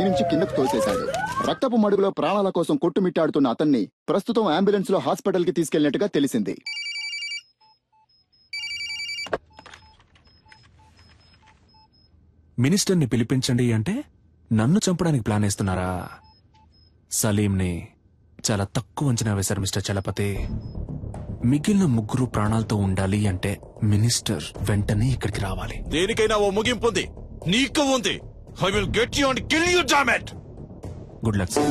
నుంచి కిందకు తోసేశాడు. రక్తపు మడుగులో ప్రాణాల కోసం కొట్టుమిట్టాడుతున్న అతన్ని ప్రస్తుతం అంబులెన్స్ లో హాస్పిటల్ కి తీసుకెళ్లినట్టుగా తెలిసింది. మినిస్టర్ని పిలిపించండి అంటే నన్ను చంపడానికి ప్లాన్ వేస్తున్నారా? సలీంని చాలా తక్కువ అంచనా వేశారు మిస్టర్ చలపతి. మిగిలిన ముగ్గురు ప్రాణాలతో ఉండాలి అంటే మినిస్టర్ వెంటనే ఇక్కడికి రావాలి. దేనికైనా ఓ ముగింపు ఉంది, నీకు ఉంది. I will get you and kill you, damn it! Good luck sir.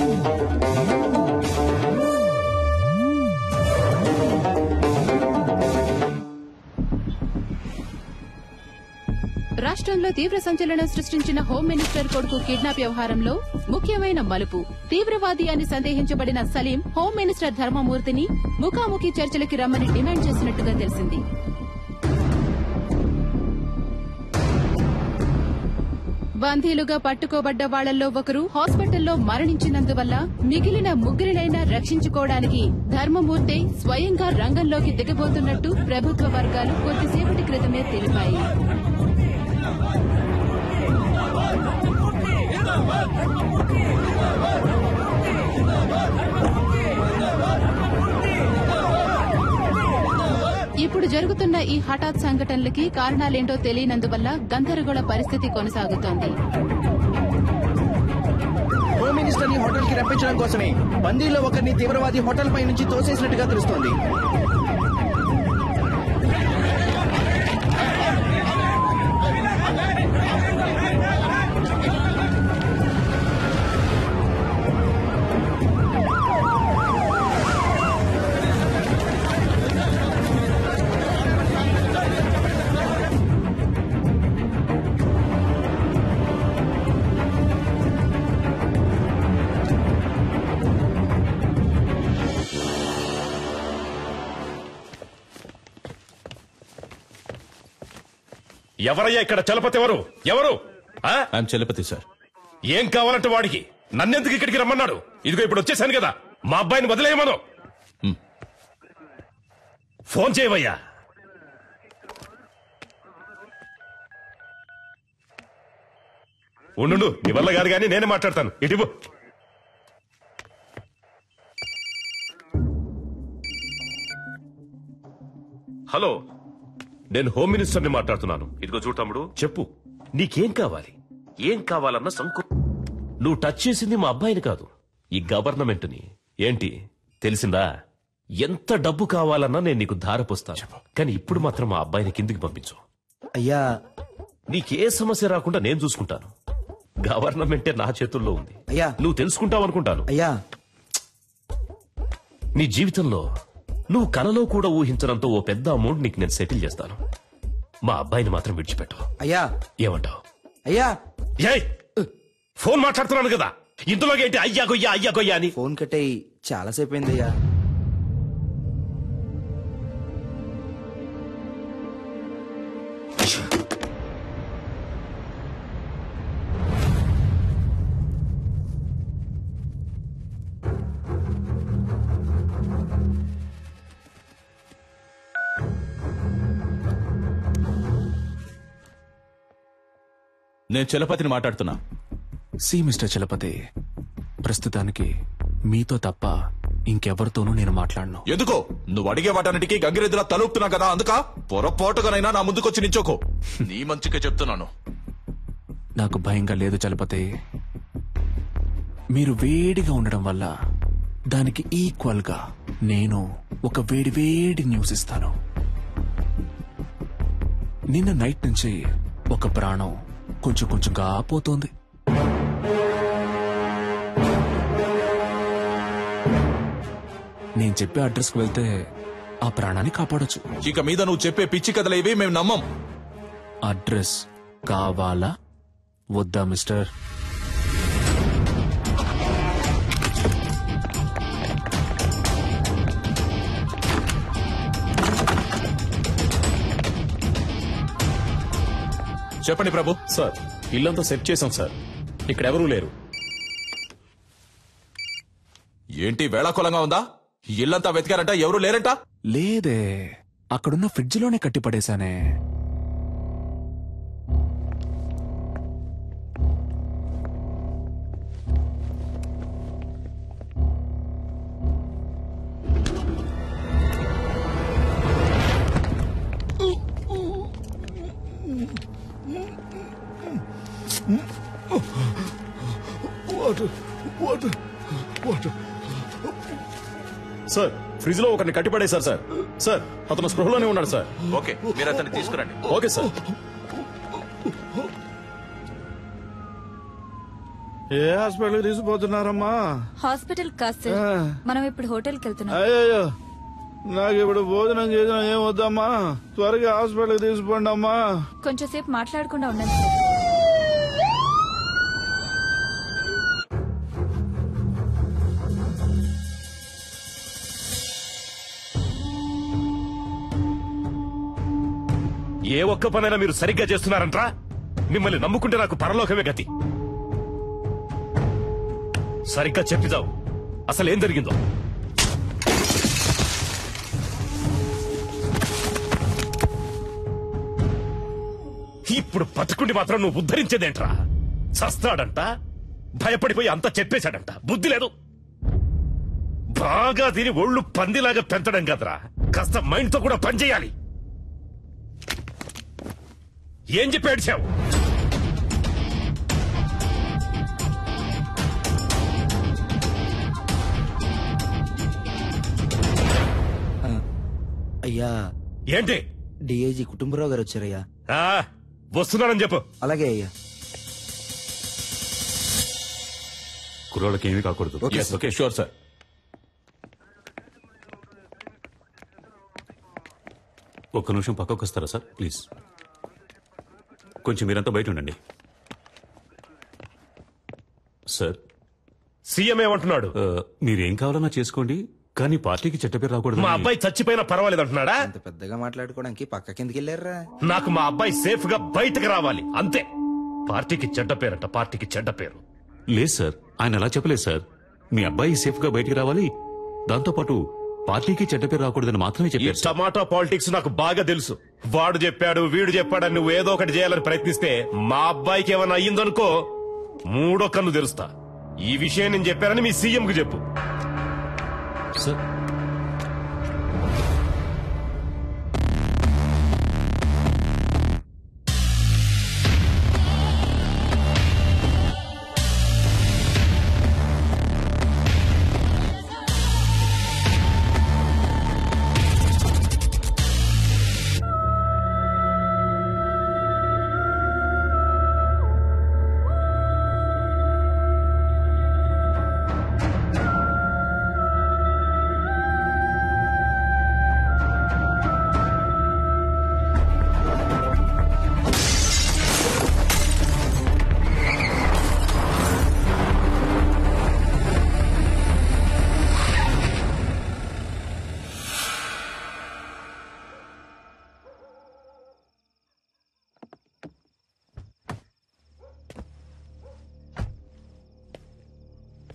రాష్ట్రంలో తీవ్ర సంచలనం సృష్టించిన హోం మినిస్టర్ కొడుకు కిడ్నాప్ వ్యవహారంలో ముఖ్యమైన మలుపు. తీవ్రవాది అని సందేహించబడిన సలీం హోం మినిస్టర్ ధర్మమూర్తిని ముఖాముఖి చర్చలకి రమ్మని డిమాండ్ చేసినట్టుగా తెలిసింది. బందీలుగా పట్టుకోబడ్డ వాళ్లలో ఒకరు హాస్పిటల్లో మరణించినందువల్ల మిగిలిన ముగ్గురినైనా రక్షించుకోవడానికి ధర్మమూర్తి స్వయంగా రంగంలోకి దిగబోతున్నట్టు ప్రభుత్వ వర్గాలు కొద్దిసేపటి క్రితమే తెలిపాయి. ఇప్పుడు జరుగుతున్న ఈ హఠాత్ సంఘటనలకి కారణాలేంటో తెలియనందువల్ల గందరగోళ పరిస్థితి కొనసాగుతోంది. హోమ్ మినిస్టర్ ని హోటల్ కి రప్పించడం కోసమే బందీలో ఒకరిని తీవ్రవాది హోటల్ పై నుంచి తోసేసినట్టుగా తెలుస్తోంది. ఎవరయ్యా ఇక్కడ చలపతి? ఎవరు? చలపతి సార్. ఏం కావాలంటే వాడికి? నన్నెందుకు ఇక్కడికి రమ్మన్నాడు? ఇదిగో ఇప్పుడు వచ్చేసాను కదా, మా అబ్బాయిని వదిలేయమను. ఫోన్ చేయవయ్యా. ఉండు, నీ వల్ల కాదు కానీ నేనే మాట్లాడతాను. ఇటు హలో, నేను హోమ్ మినిస్టర్ ని మాట్లాడుతున్నాను. ఇదిగో చూడు తమ్ముడు, చెప్పు నీకేం కావాలి? ఏం కావాలన్న సంకు నువ్వు టచ్ చేసింది మా అబ్బాయిని కాదు, ఈ గవర్నమెంట్ ని. ఏంటి తెలిసిందా? ఎంత డబ్బు కావాలన్నా నేను నీకు ధారపోస్తాను, కానీ ఇప్పుడు మాత్రం మా అబ్బాయిని కిందికి పంపించు. అయ్యా, నీకే సమస్య రాకుండా నేను చూసుకుంటాను. గవర్నమెంటే నా చేతుల్లో ఉంది. అయ్యా, నువ్వు తెలుసుకుంటావు అనుకుంటాను. అయ్యా, నీ జీవితంలో నువ్వు కలలో కూడా ఊహించడంతో ఓ పెద్ద అమౌంట్ నీకు నేను సెటిల్ చేస్తాను. మా అబ్బాయిని మాత్రం విడిచిపెట్టు. అయ్యా, ఏమంటావు? అయ్యా, ఫోన్ మాట్లాడుతున్నాను కదా, ఇందులోకి ఏంటి అయ్యా గొయ్యా అని? ఫోన్ కట్టేయి, చాలాసేపు అయిందయ్యా. నేను చలపతిని మాట్లాడుతున్నా. సి మిస్టర్ చలపతి, ప్రస్తుతానికి మీతో తప్ప ఇంకెవరితోనూ నేను మాట్లాడను. ఎందుకో? నువ్వు అడిగే వాటన్నిటికీ గంగిరెద్దులా తలుపుతున్నా కదా, అందుక పొరపాటుగానైనా నా ముందుకొచ్చి నించోకో. నీ మంచిగా చెప్తున్నాను. నాకు భయంగా లేదు చలపతి. మీరు వేడిగా ఉండడం వల్ల దానికి ఈక్వల్ గా నేను ఒక వేడి న్యూస్ ఇస్తాను. నిన్న నైట్ నుంచి ఒక ప్రాణం కొంచెంగా పోతోంది. నేను చెప్పే అడ్రస్కి వెళ్తే ఆ ప్రాణాన్ని కాపాడొచ్చు. ఇక మీద నువ్వు చెప్పే పిచ్చి కథలేవి మేము నమ్మం. అడ్రస్ కావాలా వద్దా మిస్టర్? చెప్పండి ప్రభు. సార్, ఇల్లంతా సెట్ చేశాం సార్, ఇక్కడెవరూ లేరు. ఏంటి వేళాకోళంగా ఉందా? ఇల్లంతా వెతికారంట, ఎవరూ లేరంట? లేదే, అక్కడున్న ఫ్రిడ్జ్ లోనే కట్టిపడేశానే. సార్ ఫ్రిడ్జ్ లో ఒకరిని కట్టిపడేశారు సార్. సార్ అతను స్పృహలోనే ఉన్నాడు సార్. ఓకే, మీరు అతన్ని తీసుకురండి. Okay sir. ఏ హాస్పిటల్ తీసుకుపోతున్నారమ్మా? హాస్పిటల్ కాదు సార్, మనం ఇప్పుడు హోటల్కి వెళ్తున్నాం. అయ్యో, నాకు ఇప్పుడు భోజనం చేసిన ఏం వద్దమ్మా, త్వరగా హాస్పిటల్ తీసుకోండి అమ్మా. కొంచెం సేపు మాట్లాడకుండా ఉండండి సార్. ఏ ఒక్క పనైనా మీరు సరిగ్గా చేస్తున్నారంట్రా? మిమ్మల్ని నమ్ముకుంటే నాకు పరలోకమే గతి. సరిగ్గా చెప్పిదావు, అసలు ఏం జరిగిందో. ఇప్పుడు పట్టుకుండి మాత్రం నువ్వు ఉద్ధరించేదేంట్రా? చస్తాడంట, భయపడిపోయి అంతా చెప్పేశాడంట. బుద్ధి లేదు. బాగా తిని ఒళ్ళు పందిలాగా పెంచడం కదరా, కాస్త మైండ్ తో కూడా పనిచేయాలి. ఏం చెప్పి ఏడ్చావు? అయ్యా, ఏంటి? డిఐజీ కుటుంబరావు గారు వచ్చారయ్యా. వస్తున్నానని చెప్పు. అలాగే అయ్యా. కుర్రోళ్ళకి ఏమీ కాకూడదు. Okay sure sir. ఒక్క నిమిషం పక్కకు వస్తారా సార్ ప్లీజ్? కొంచెం మీరంతా బయట ఉండండి. సార్, సీఎం ఏమంటున్నాడు? మీరేం కావాలన్నా చేసుకోండి, కానీ పార్టీకి చెడ్డ పేరు రాకూడదు. మా అబ్బాయి చచ్చిపోయినా పర్వాలేదు అంటున్నాడా? అంత పెద్దగా మాట్లాడుకోవడానికి పక్క కిందకి వెళ్ళారా? నాకు మా అబ్బాయి సేఫ్ గా బయటకు రావాలి అంతే. పార్టీకి చెడ్డ పేరంట, పార్టీకి చెడ్డ పేరు. లేదు సార్, ఆయన అలా చెప్పలేదు సార్. మీ అబ్బాయి సేఫ్ గా బయటికి రావాలి, దాంతో పాటు పార్టీకి చెడ్డ పేరు రాకూడదని మాత్రమే ఈ చెప్పారు. టమాటా పాలిటిక్స్ నాకు బాగా తెలుసు. వాడు చెప్పాడు, వీడు చెప్పాడని నువ్వు ఏదో ఒకటి చేయాలని ప్రయత్నిస్తే మా అబ్బాయికి ఏమైనా అయ్యిందనుకో మూడో కన్ను తెరుస్తా. ఈ విషయం నేను చెప్పానని మీ సీఎం కు చెప్పు. సార్,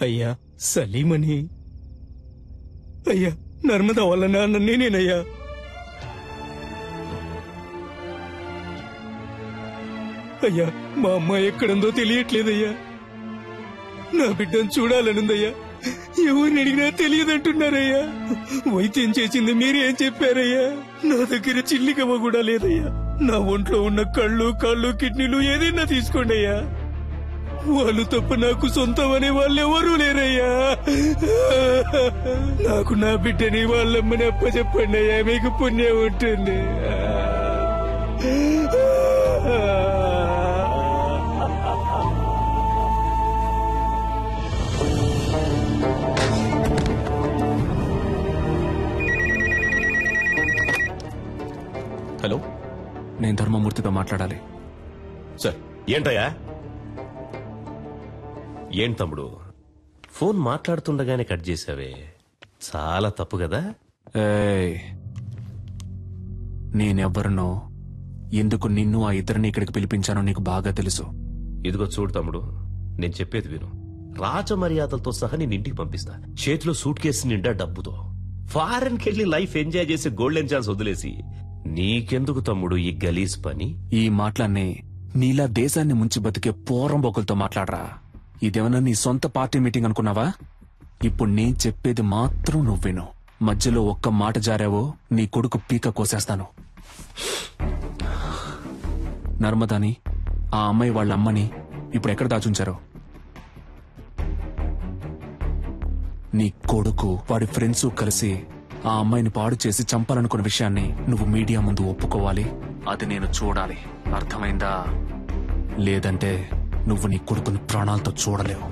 అయ్యా సలీమని, అయ్యా నర్మద వాళ్ళ నాన్న నేనేనయ్యా. అయ్యా, మా అమ్మాయి ఎక్కడుందో తెలియట్లేదయ్యా. నా బిడ్డను చూడాలనుందయ్యా, ఎవరిని అడిగినా తెలియదంటున్నారయ్యా. వైద్యం చేసింది మీరేం చెప్పారయ్యా? నా దగ్గర చిల్లిగవ్వ కూడా లేదయ్యా. నా ఒంట్లో ఉన్న కళ్ళు, కాళ్ళు, కిడ్నీలు ఏదైనా తీసుకోండి అయ్యా. వాళ్ళు తప్ప నాకు సొంతం అనే వాళ్ళు ఎవరూ లేరయ్యా. నాకు నా బిడ్డని వాళ్ళమ్మని అప్పచెప్పండి అయ్యా, మీకు పుణ్యం ఉంటుంది. హలో, నేను ధర్మమూర్తితో మాట్లాడాలి. సార్. ఏంటయ్యా? ఏం తమ్ముడు, ఫోన్ మాట్లాడుతుండగానే కట్ చేసావే, చాలా తప్పు కదా? ఏయ్, నేనెవ్వరినో, ఎందుకు నిన్ను ఆ ఇద్దరిని ఇక్కడికి పిలిపించానో నీకు బాగా తెలుసు. ఇదిగో చూడు తమ్ముడు, నేను చెప్పేది విను. రాజమర్యాదలతో సహా నేను ఇంటికి పంపిస్తా, చేతిలో సూట్ కేసు నిండా డబ్బుతో. ఫారెన్ కెళ్లి లైఫ్ ఎంజాయ్ చేసి గోల్డెన్ ఛాన్స్ వదిలేసి నీకెందుకు తమ్ముడు ఈ గలీజ్ పని? ఈ మాటలన్నీ నీలా దేశాన్ని ముంచి బతికే పోరంబోకులతో మాట్లాడరా. ఇదేమన్నా నీ సొంత పార్టీ మీటింగ్ అనుకున్నావా? ఇప్పుడు నేను చెప్పేది మాత్రం నువ్వు విను. మధ్యలో ఒక్క మాట జారావో నీ కొడుకు పీక కోసేస్తాను. నర్మదాని, ఆ అమ్మాయి వాళ్ళ అమ్మని ఇప్పుడు ఎక్కడ దాచుంచారో? నీ కొడుకు వాడి ఫ్రెండ్స్ కలిసి ఆ అమ్మాయిని పాడు చేసి చంపాలనుకున్న విషయాన్ని నువ్వు మీడియా ముందు ఒప్పుకోవాలి. అది నేను చూడాలి. అర్థమైందా? లేదంటే నువ్వు నీ కొడుకుని ప్రాణాలతో చూడలేవు.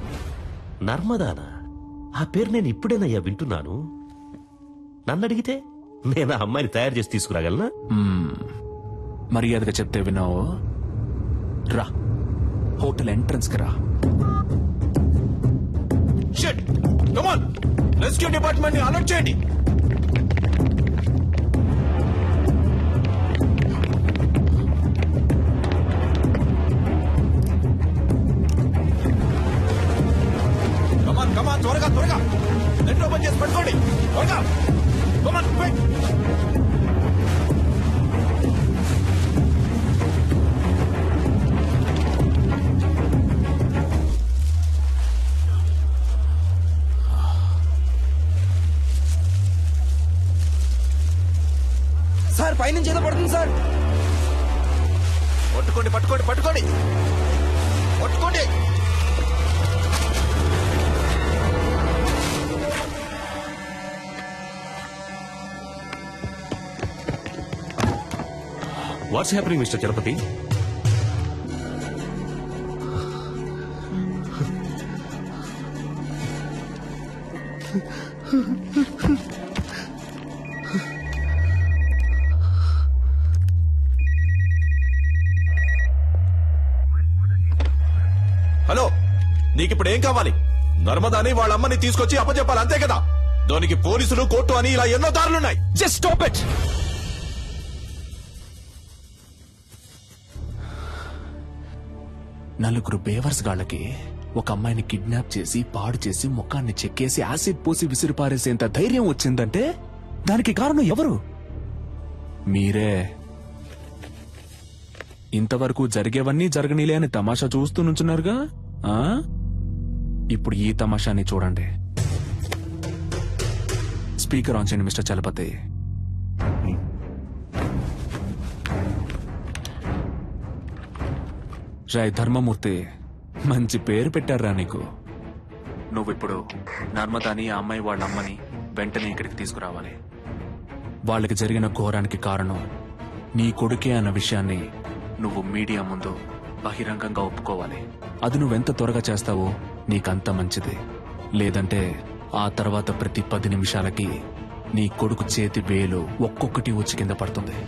నర్మదానా? ఆ పేరు నేను ఇప్పుడేనయ్యా వింటున్నాను. నన్ను అడిగితే నేను ఆ అమ్మాయిని తయారు చేసి తీసుకురాగలనా? మర్యాదగా చెప్తే విన్నావు. రా, హోటల్ ఎంట్రన్స్ కి రా. Shit, come on, rescue department ని అలర్ట్ చేయండి. కమాన్, త్వరగా త్వరగా నెట్ ఓపెన్ చేసి పట్టుకోండి. త్వరగా కమాన్, క్విక్. సార్ పైనుంచి ఏదో పడుతుంది సార్. పట్టుకోండి పట్టుకోండి పట్టుకోండి పట్టుకోండి. What's happening mister Chalapathi? Hello, నీకిప్పుడు ఏం కావాలి? నర్మదాని వాళ్ళ అమ్మని తీసుకొచ్చి అప్పచెప్పాలి, అంతే కదా? దానికి పోలీసులు, కోర్టు అని ఇలా ఎన్నో దారులున్నాయి. Just stop it. నలుగురు బేవర్స్ గాళ్ళకి ఒక అమ్మాయిని కిడ్నాప్ చేసి పాడు చేసి ముఖాన్ని చెక్కేసి యాసిడ్ పోసి విసిరిపారేసేంత ధైర్యం వచ్చిందంటే దానికి కారణం ఎవరు? మీరే. ఇంతవరకు జరిగేవన్నీ జరగనీలే అని తమాషా చూస్తూ నుంచున్నారుగా. ఇప్పుడు ఈ తమాషాని చూడండి. స్పీకర్ ఆన్ చేయండి మిస్టర్ చలపతి. రాయ్ ధర్మమూర్తి, మంచి పేరు పెట్టారా నీకు. నువ్విప్పుడు నర్మదాని ఆ అమ్మాయి వాళ్ళ అమ్మని వెంటనే ఇక్కడికి తీసుకురావాలి. వాళ్ళకి జరిగిన ఘోరానికి కారణం నీ కొడుకే అన్న విషయాన్ని నువ్వు మీడియా ముందు బహిరంగంగా ఒప్పుకోవాలి. అది నువ్వెంత త్వరగా చేస్తావో నీకంత మంచిది. లేదంటే ఆ తర్వాత ప్రతి 10 నిమిషాలకి నీ కొడుకు చేతి వేలు ఒక్కొక్కటి వచ్చి కింద పడుతుంది.